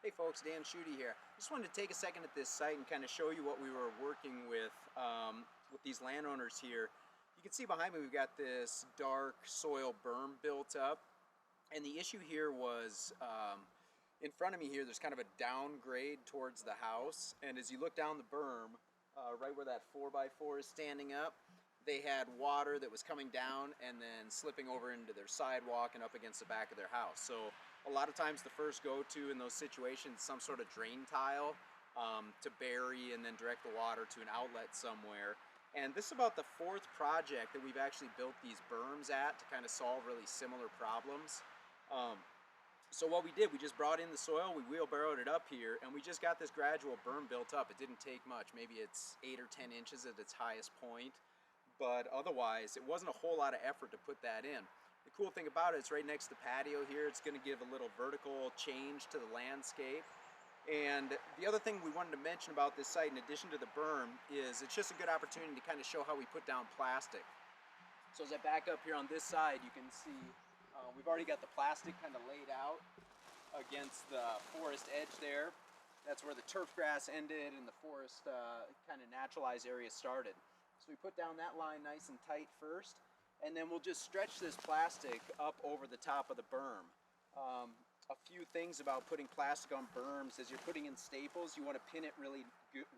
Hey folks, Dan Schutte here. Just wanted to take a second at this site and kind of show you what we were working with these landowners here. You can see behind me we've got this dark soil berm built up, and the issue here was in front of me here there's kind of a downgrade towards the house, and as you look down the berm, right where that 4x4 is standing up, they had water that was coming down and then slipping over into their sidewalk and up against the back of their house. So a lot of times the first go-to in those situations is some sort of drain tile to bury and then direct the water to an outlet somewhere. And this is about the fourth project that we've actually built these berms at to kind of solve really similar problems. So what we did, we just brought in the soil, we wheelbarrowed it up here, and we just got this gradual berm built up. It didn't take much. Maybe it's 8 or 10 inches at its highest point. But otherwise, it wasn't a whole lot of effort to put that in. The cool thing about it, it's right next to the patio here. It's going to give a little vertical change to the landscape. And the other thing we wanted to mention about this site, in addition to the berm, is it's just a good opportunity to kind of show how we put down plastic. So as I back up here on this side, you can see we've already got the plastic kind of laid out against the forest edge there. That's where the turf grass ended and the forest kind of naturalized area started. So we put down that line nice and tight first, and then we'll just stretch this plastic up over the top of the berm. A few things about putting plastic on berms: as you're putting in staples, you want to pin it really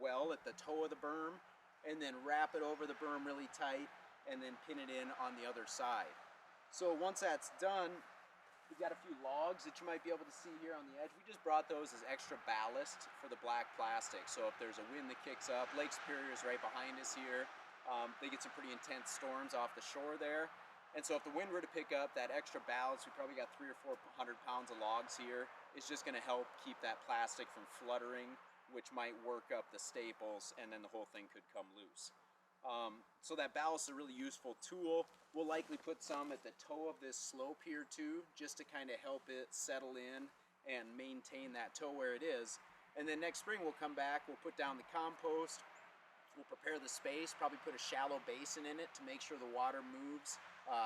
well at the toe of the berm, and then wrap it over the berm really tight, and then pin it in on the other side. So once that's done, we've got a few logs that you might be able to see here on the edge. We just brought those as extra ballast for the black plastic. So if there's a wind that kicks up, Lake Superior is right behind us here. They get some pretty intense storms off the shore there. And so if the wind were to pick up, that extra ballast, we probably got 300 or 400 pounds of logs here, is just going to help keep that plastic from fluttering, which might work up the staples, and then the whole thing could come loose. So that ballast is a really useful tool. We'll likely put some at the toe of this slope here too, just to kind of help it settle in and maintain that toe where it is. And then next spring we'll come back, we'll put down the compost, we'll prepare the space, probably put a shallow basin in it to make sure the water moves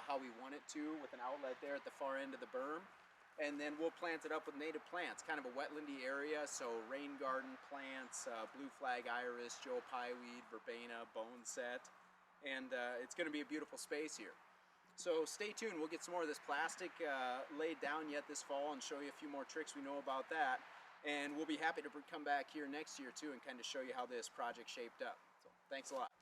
how we want it to, with an outlet there at the far end of the berm. And then we'll plant it up with native plants, kind of a wetlandy area, so rain garden plants, blue flag iris, Joe Pyeweed, verbena, boneset, and it's going to be a beautiful space here. So stay tuned, we'll get some more of this plastic laid down yet this fall and show you a few more tricks we know about that. And we'll be happy to come back here next year too and kind of show you how this project shaped up. So thanks a lot.